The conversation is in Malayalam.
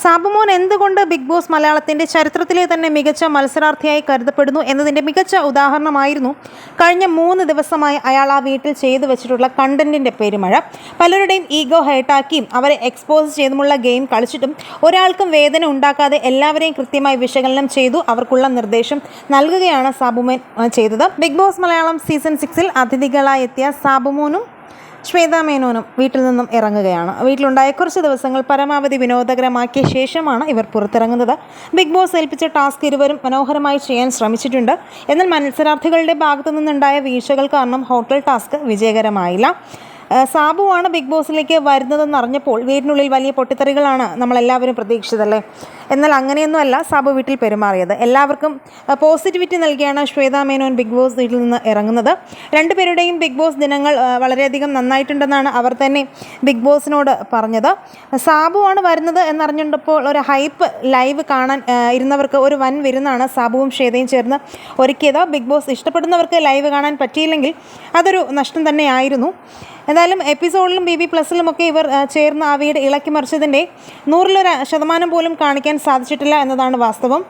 സാബുമോൻ എന്തുകൊണ്ട് ബിഗ് ബോസ് മലയാളത്തിൻ്റെ ചരിത്രത്തിലെ തന്നെ മികച്ച മത്സരാർത്ഥിയായി കരുതപ്പെടുന്നു എന്നതിൻ്റെ മികച്ച ഉദാഹരണമായിരുന്നു കഴിഞ്ഞ 3 ദിവസമായി അയാൾ ആ വീട്ടിൽ ചെയ്തു വെച്ചിട്ടുള്ള കണ്ടന്റിൻ്റെ പെരുമഴ. പലരുടെയും ഈഗോ ഹേർട്ടാക്കിയും അവരെ എക്സ്പോസ് ചെയ്തുമുള്ള ഗെയിം കളിച്ചിട്ടും ഒരാൾക്കും വേദന ഉണ്ടാക്കാതെ എല്ലാവരെയും കൃത്യമായി വിശകലനം ചെയ്തു അവർക്കുള്ള നിർദ്ദേശം നൽകുകയാണ് സാബുമോൻ ചെയ്തത്. ബിഗ് ബോസ് മലയാളം സീസൺ 6-ൽ അതിഥികളായി എത്തിയ സാബുമോനും ശ്വേതാ മേനോനും വീട്ടിൽ നിന്നും ഇറങ്ങുകയാണ്. വീട്ടിലുണ്ടായ കുറച്ച് ദിവസങ്ങൾ പരമാവധി വിനോദകരമാക്കിയ ശേഷമാണ് ഇവർ പുറത്തിറങ്ങുന്നത്. ബിഗ് ബോസ് ഏൽപ്പിച്ച ടാസ്ക് ഇരുവരും മനോഹരമായി ചെയ്യാൻ ശ്രമിച്ചിട്ടുണ്ട്. എന്നാൽ മത്സരാർത്ഥികളുടെ ഭാഗത്തു നിന്നുണ്ടായ വീഴ്ചകൾ കാരണം ഹോട്ടൽ ടാസ്ക് വിജയകരമായില്ല. സാബുവാണ് ബിഗ് ബോസിലേക്ക് വരുന്നതെന്ന് അറിഞ്ഞപ്പോൾ വീടിനുള്ളിൽ വലിയ പൊട്ടിത്തെറികളാണ് നമ്മളെല്ലാവരും പ്രതീക്ഷിച്ചതല്ലേ. എന്നാൽ അങ്ങനെയൊന്നുമല്ല സാബു വീട്ടിൽ പെരുമാറിയത്. എല്ലാവർക്കും പോസിറ്റിവിറ്റി നൽകിയാണ് ശ്വേതാ മേനോൻ ബിഗ് ബോസ് വീട്ടിൽ നിന്ന് ഇറങ്ങുന്നത്. രണ്ടുപേരുടെയും ബിഗ് ബോസ് ദിനങ്ങൾ വളരെയധികം നന്നായിട്ടുണ്ടെന്നാണ് അവർ തന്നെ ബിഗ് ബോസിനോട് പറഞ്ഞത്. സാബുവാണ് വരുന്നത് എന്നറിഞ്ഞപ്പോൾ ഒരു ഹൈപ്പ് ലൈവ് കാണാൻ ഇരുന്നവർക്ക് ഒരു വൻ വിരുന്നാണ് സാബുവും ശ്വേതയും ചേർന്ന് ഒരുക്കിയത്. ബിഗ് ബോസ് ഇഷ്ടപ്പെടുന്നവർക്ക് ലൈവ് കാണാൻ പറ്റിയില്ലെങ്കിൽ അതൊരു നഷ്ടം തന്നെയായിരുന്നു. എന്തായാലും എപ്പിസോഡിലും BB+ലുമൊക്കെ ഇവർ ചേർന്ന് ആ വീട് ഇളക്കി മറിച്ചതിൻ്റെ 100% പോലും കാണിക്കാൻ സാധിച്ചിട്ടില്ല എന്നതാണ് വാസ്തവം.